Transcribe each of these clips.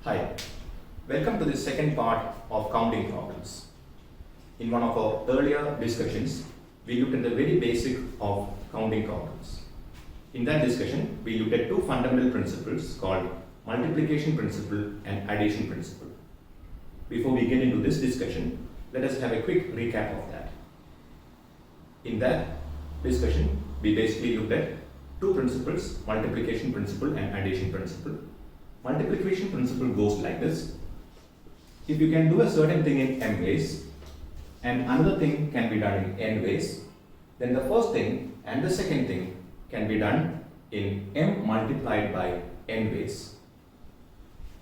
Hi, welcome to the second part of counting problems. In one of our earlier discussions, we looked at the very basic of counting problems. In that discussion, we looked at two fundamental principles called multiplication principle and addition principle. Before we get into this discussion, let us have a quick recap of that. In that discussion, we basically looked at two principles, multiplication principle and addition principle. Multiplication principle goes like this. If you can do a certain thing in m ways and another thing can be done in n ways, then the first thing and the second thing can be done in m multiplied by n ways.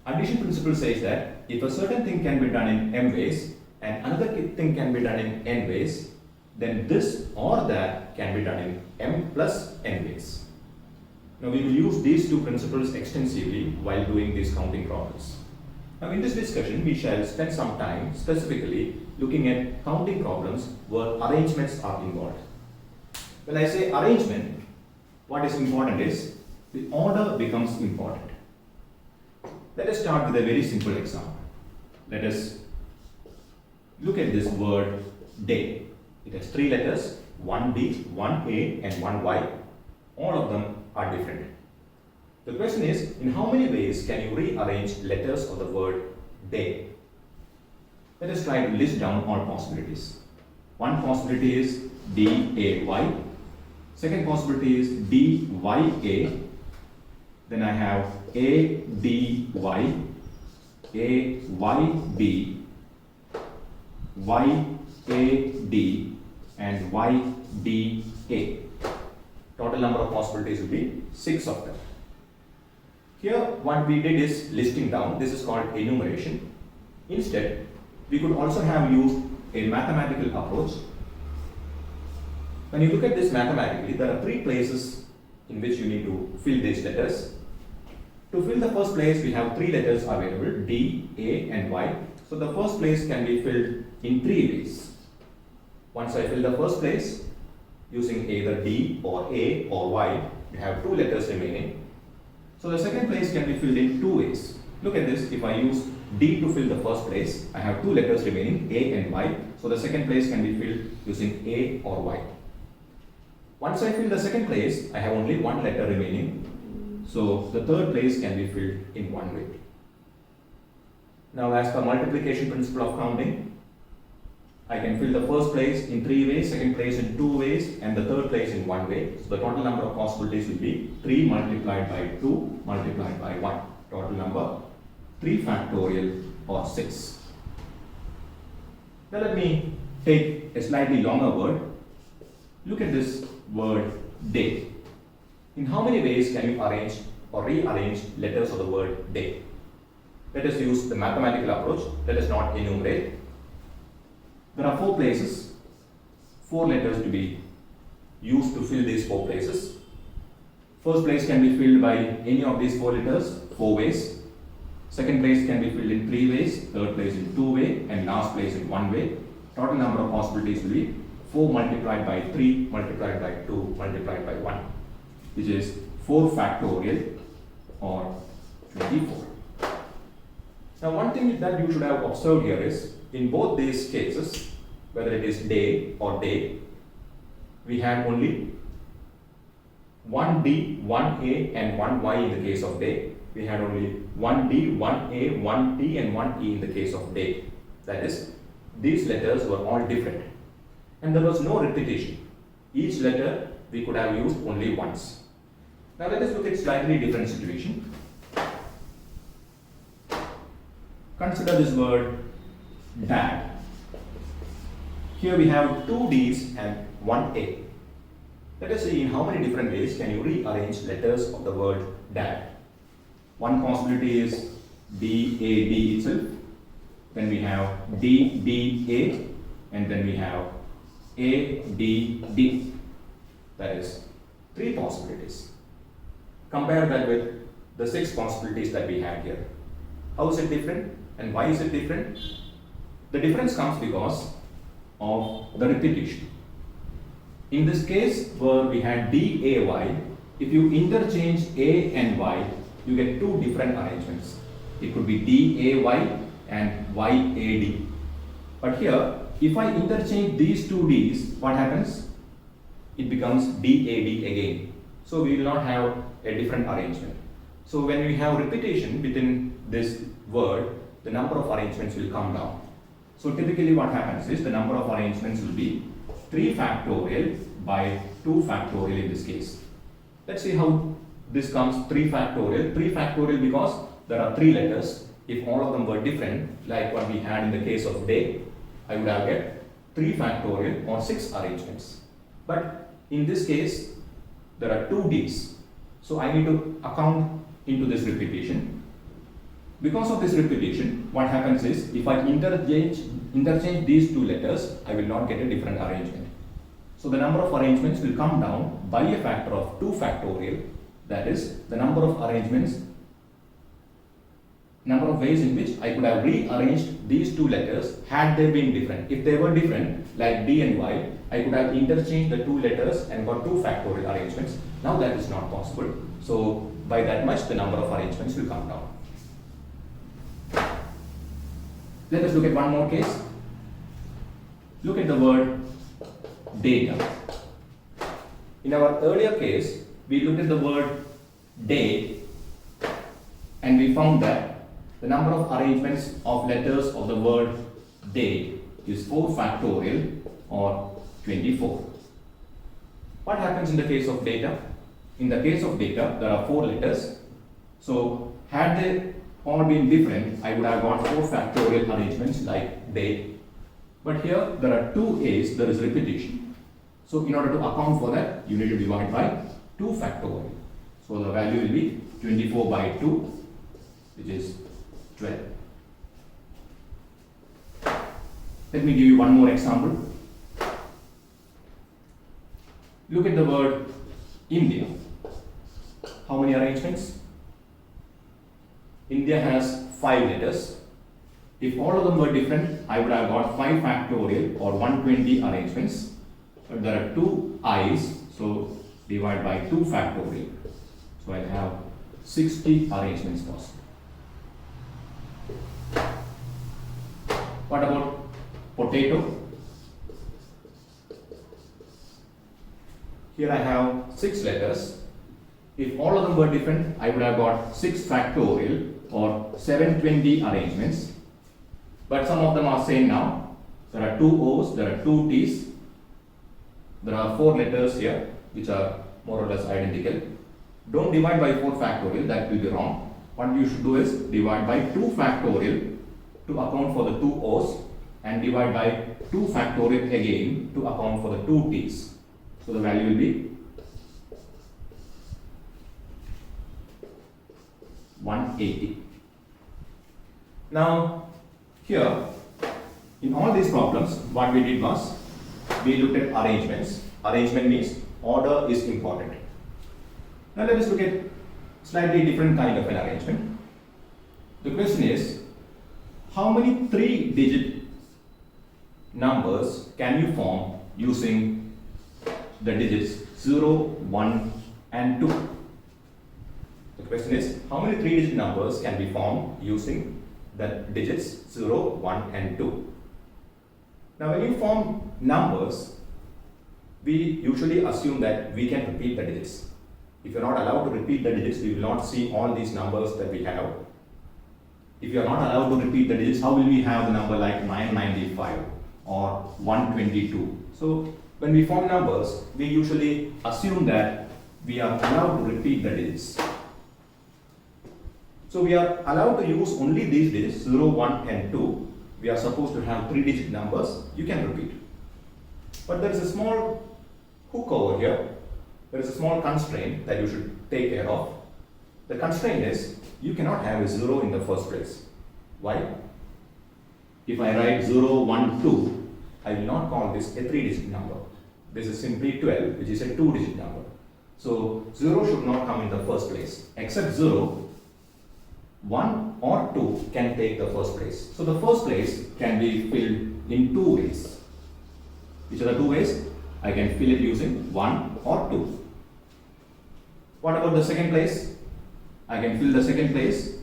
Addition principle says that if a certain thing can be done in m ways and another thing can be done in n ways, then this or that can be done in m plus n ways. Now we will use these two principles extensively while doing these counting problems. Now in this discussion we shall spend some time specifically looking at counting problems where arrangements are involved. When I say arrangement, what is important is the order becomes important. Let us start with a very simple example. Let us look at this word day. It has three letters, one D, one A and one Y. All of them are different. The question is, in how many ways can you rearrange letters of the word day? Let us try to list down all possibilities. One possibility is D-A-Y. Second possibility is D-Y-A. Then I have A-D-Y, A-Y-B, Y-A-D and Y-D-A. Total number of possibilities will be 6 of them. Here what we did is listing down. This is called enumeration. Instead, we could also have used a mathematical approach. When you look at this mathematically, there are three places in which you need to fill these letters. To fill the first place, we have three letters available, D, A and Y. So the first place can be filled in three ways. Once I fill the first place, using either D or A or Y, we have two letters remaining. So the second place can be filled in two ways. Look at this, if I use D to fill the first place, I have two letters remaining, A and Y. So the second place can be filled using A or Y. Once I fill the second place, I have only one letter remaining. So the third place can be filled in one way. Now as per multiplication principle of counting, I can fill the first place in three ways, second place in two ways and the third place in one way. So the total number of possibilities will be 3 multiplied by 2 multiplied by 1. Total number 3 factorial or 6. Now let me take a slightly longer word. Look at this word day. In how many ways can you arrange or rearrange letters of the word day? Let us use the mathematical approach. Let us not enumerate. There are 4 places, 4 letters to be used to fill these 4 places. First place can be filled by any of these 4 letters, 4 ways. Second place can be filled in 3 ways, third place in 2 way and last place in 1 way. Total number of possibilities will be 4 multiplied by 3 multiplied by 2 multiplied by 1, which is 4 factorial or 24. Now one thing that you should have observed here is, in both these cases, whether it is day or day, we have only one D, one A and one Y in the case of day. We had only one D, one A, one T and one E in the case of day. That is, these letters were all different and there was no repetition. Each letter we could have used only once. Now let us look at slightly different situation. Consider this word dad. Here we have 2 D's and 1 A. Let us see in how many different ways can you rearrange letters of the word dad. One possibility is D-A-D itself. Then we have D-D-A and then we have A-D-D. That is 3 possibilities. Compare that with the 6 possibilities that we have here. How is it different and why is it different? The difference comes because of the repetition. In this case where we had D-A-Y, if you interchange A and Y, you get 2 different arrangements. it could be DAY and YAD. But here, if I interchange these two D's, what happens? It becomes DAD again. So we will not have a different arrangement. So when we have repetition within this word, the number of arrangements will come down. So typically what happens is the number of arrangements will be 3 factorial by 2 factorial in this case. Let's see how this comes 3 factorial. 3 factorial because there are 3 letters. If all of them were different, like what we had in the case of day, I would have get 3 factorial or 6 arrangements. But in this case, there are 2 D's. So I need to account into this repetition. Because of this repetition, what happens is, if I interchange these 2 letters, I will not get a different arrangement. So the number of arrangements will come down by a factor of 2 factorial. That is, the number of arrangements, number of ways in which I could have rearranged these 2 letters had they been different. If they were different, like D and Y, I could have interchanged the 2 letters and got 2 factorial arrangements. Now that is not possible. So by that much, the number of arrangements will come down. Let us look at one more case. Look at the word data. In our earlier case, we looked at the word day and we found that the number of arrangements of letters of the word day is 4 factorial or 24. What happens in the case of data? In the case of data, there are 4 letters. So had they all been different, I would have got 4 factorial arrangements like day. But here there are 2 A's, there is repetition. So in order to account for that, you need to divide by 2 factorial. So the value will be 24 by 2, which is 12. Let me give you one more example. Look at the word India. How many arrangements? India has 5 letters. If all of them were different, I would have got 5 factorial or 120 arrangements. But there are 2 I's, so divide by 2 factorial. So I have 60 arrangements possible. What about potato? Here I have 6 letters. If all of them were different, I would have got 6 factorial or 720 arrangements. But some of them are same now. There are 2 O's, there are 2 T's. There are 4 letters here which are more or less identical. Don't divide by 4 factorial, that will be wrong. What you should do is divide by 2 factorial to account for the 2 O's and divide by 2 factorial again to account for the 2 T's. So the value will be 180. Now here in all these problems what we did was we looked at arrangements. Arrangement means order is important. Now let us look at slightly different kind of an arrangement. The question is, how many 3-digit numbers can you form using the digits 0, 1 and 2? The question is, how many 3-digit numbers can be formed using the digits 0, 1 and 2? Now when you form numbers, we usually assume that we can repeat the digits. If you are not allowed to repeat the digits, we will not see all these numbers that we have. If you are not allowed to repeat the digits, how will we have the number like 995 or 122? So when we form numbers, we usually assume that we are allowed to repeat the digits. So we are allowed to use only these digits 0, 1 and 2. We are supposed to have 3-digit numbers, you can repeat. But there is a small hook over here. There is a small constraint that you should take care of. The constraint is you cannot have a 0 in the first place. Why? If I write 0, 1, 2, I will not call this a 3-digit number. This is simply 12, which is a 2-digit number. So 0 should not come in the first place. Except 0, 1 or 2 can take the first place. So the first place can be filled in 2 ways. Which are the 2 ways? I can fill it using 1 or 2. What about the second place? I can fill the second place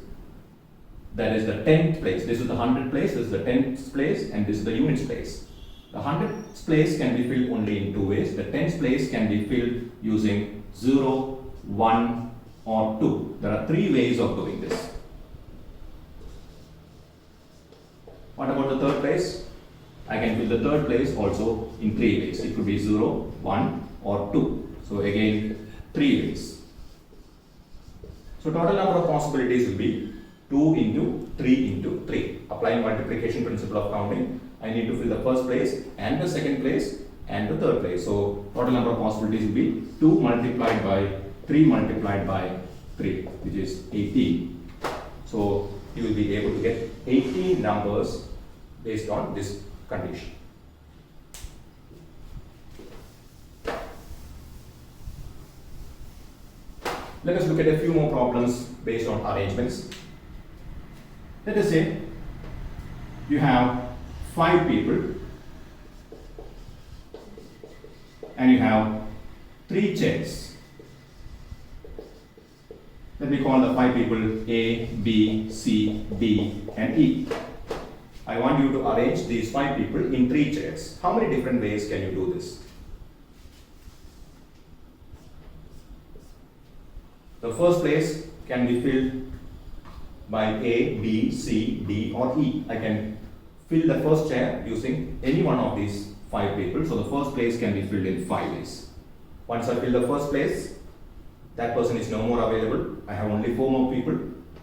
that is the 10th place. This is the 100th place, this is the 10th place, and this is the units place. The 100th place can be filled only in two ways. The 10th place can be filled using 0, 1 or 2. There are three ways of doing this. What about the third place? I can fill the third place also in three ways. It could be 0, 1 or 2. So again, three ways. So total number of possibilities will be 2 into 3 into 3. Applying multiplication principle of counting, I need to fill the first place and the second place and the third place. So total number of possibilities will be 2 multiplied by 3 multiplied by 3, which is 18. So you will be able to get 18 numbers based on this condition. Let us look at a few more problems based on arrangements. Let us say you have 5 people and you have 3 chairs. Let me call the 5 people A, B, C, D and E. I want you to arrange these 5 people in 3 chairs. How many different ways can you do this? The first place can be filled by A, B, C, D or E. I can fill the first chair using any one of these 5 people. So the first place can be filled in 5 ways. Once I fill the first place, that person is no more available. I have only 4 more people.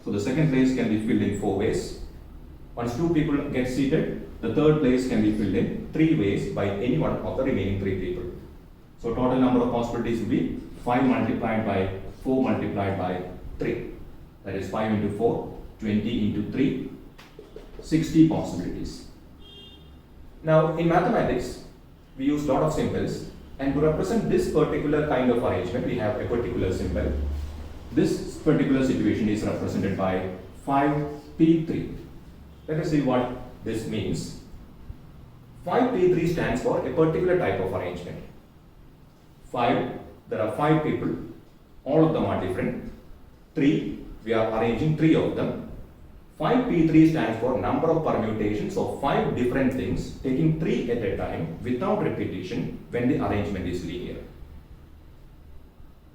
So the second place can be filled in 4 ways. Once 2 people get seated, the third place can be filled in 3 ways by any one of the remaining 3 people. So total number of possibilities will be 5 multiplied by 4 multiplied by 3. That is 5 into 4, 20 into 3, 60 possibilities. Now in mathematics, we use lot of symbols, and to represent this particular kind of arrangement, we have a particular symbol. This particular situation is represented by 5P3. Let us see what this means. 5P3 stands for a particular type of arrangement. 5, there are 5 people, all of them are different. 3, we are arranging 3 of them. 5P3 stands for number of permutations of 5 different things, taking 3 at a time without repetition when the arrangement is linear.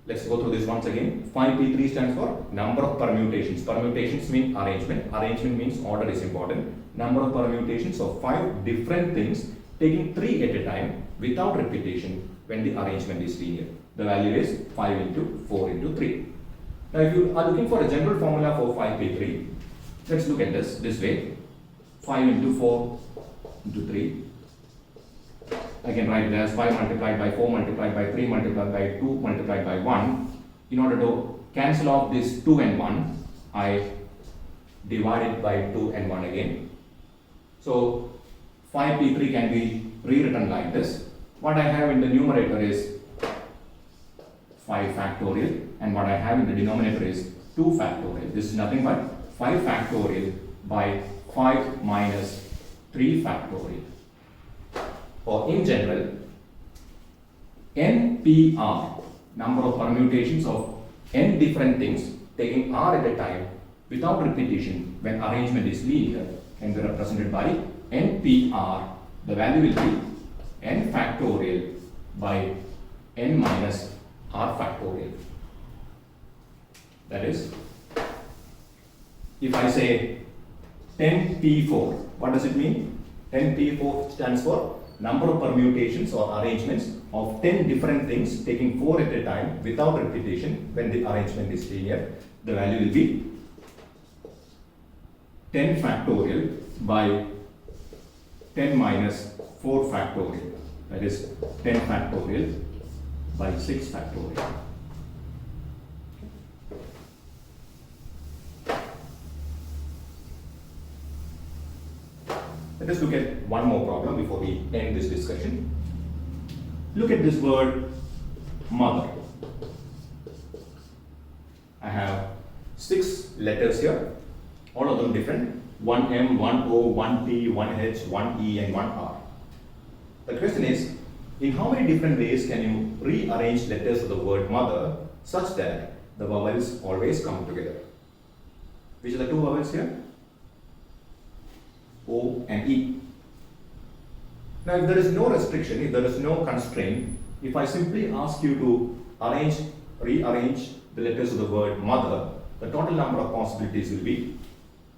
Let's go through this once again. 5P3 stands for number of permutations. Permutations mean arrangement. Arrangement means order is important. Number of permutations of 5 different things, taking 3 at a time without repetition when the arrangement is linear. The value is 5 into 4 into 3. Now if you are looking for a general formula for 5P3, let's look at this way. 5 into 4 into 3. I can write it as 5 multiplied by 4 multiplied by 3 multiplied by 2 multiplied by 1. In order to cancel off this 2 and 1, I divide it by 2 and 1 again. So 5P3 can be rewritten like this. What I have in the numerator is 5 factorial, and what I have in the denominator is 2 factorial. This is nothing but 5 factorial by 5 minus 3 factorial. Or in general, NPR, number of permutations of n different things taking r at a time without repetition when arrangement is linear, can be represented by NPR. The value will be n factorial by n minus r factorial. That is, if I say 10P4, what does it mean? 10P4 stands for number of permutations or arrangements of 10 different things taking 4 at a time without repetition when the arrangement is linear. The value will be 10 factorial by 10 minus 4 factorial. That is 10 factorial by 6 factorial. Let us look at one more problem before we end this discussion. Look at this word mother. I have 6 letters here, all of them different. 1 M, 1 O, 1 P, 1 H, 1 E and 1 R. The question is, in how many different ways can you rearrange letters of the word mother such that the vowels always come together? Which are the 2 vowels here? O, and E. Now, if there is no restriction, if there is no constraint, if I simply ask you to rearrange the letters of the word mother, the total number of possibilities will be,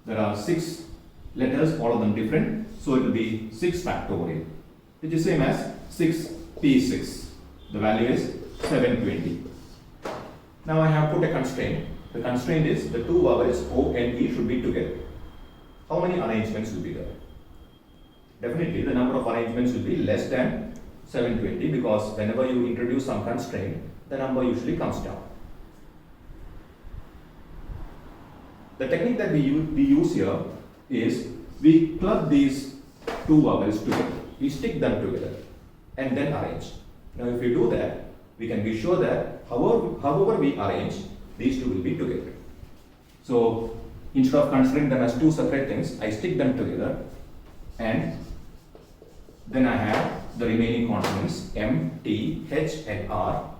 there are 6 letters, all of them different, so it will be 6 factorial, which is same as 6p6. The value is 720. Now I have put a constraint. The constraint is the 2 vowels O and E should be together. How many arrangements will be there? Definitely the number of arrangements will be less than 720, because whenever you introduce some constraint, the number usually comes down. The technique that we use here is we club these 2 vowels together, we stick them together and then arrange. Now if we do that, we can be sure that however we arrange, these 2 will be together. So instead of considering them as 2 separate things, I stick them together, and then I have the remaining consonants M, T, H and R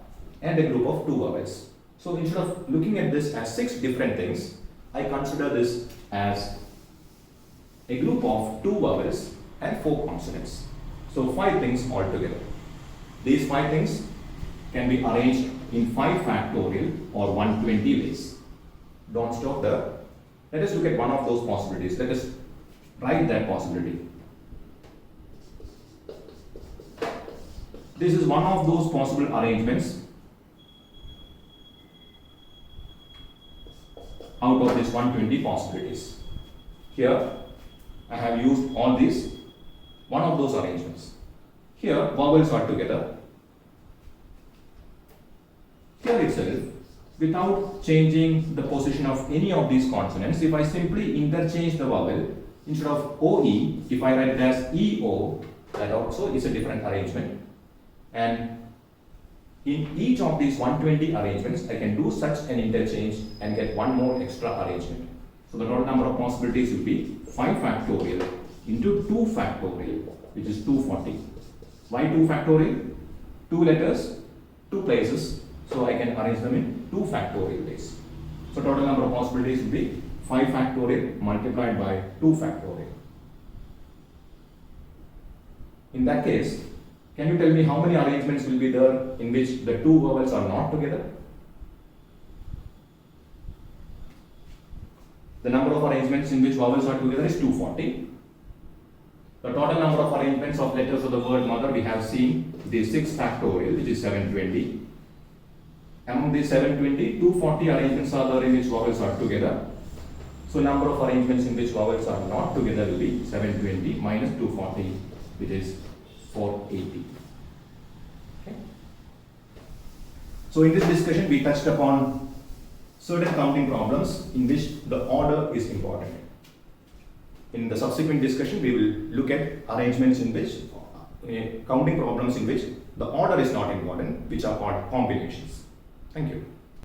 and a group of 2 vowels. So instead of looking at this as 6 different things, I consider this as a group of 2 vowels and 4 consonants. So 5 things altogether. These 5 things can be arranged in 5 factorial or 120 ways. Don't stop there. Let us look at one of those possibilities. Let us write that possibility. This is one of those possible arrangements out of these 120 possibilities. Here I have used all these, one of those arrangements. Here vowels are together. Here itself, without changing the position of any of these consonants, if I simply interchange the vowel, instead of OE, if I write it as EO, that also is a different arrangement. And in each of these 120 arrangements, I can do such an interchange and get one more extra arrangement. So the total number of possibilities will be 5 factorial into 2 factorial, which is 240. Why 2 factorial? 2 letters, 2 places, so I can arrange them in 2 factorial ways. So total number of possibilities will be 5 factorial multiplied by 2 factorial. In that case, can you tell me how many arrangements will be there in which the 2 vowels are not together? The number of arrangements in which vowels are together is 240. The total number of arrangements of letters of the word mother we have seen, the 6 factorial, which is 720. Among these 720, 240 arrangements are there in which vowels are together. So number of arrangements in which vowels are not together will be 720 minus 240, which is 480. Okay. So in this discussion we touched upon certain counting problems in which the order is important. In the subsequent discussion we will look at arrangements in which counting problems in which the order is not important, which are called combinations. Thank you.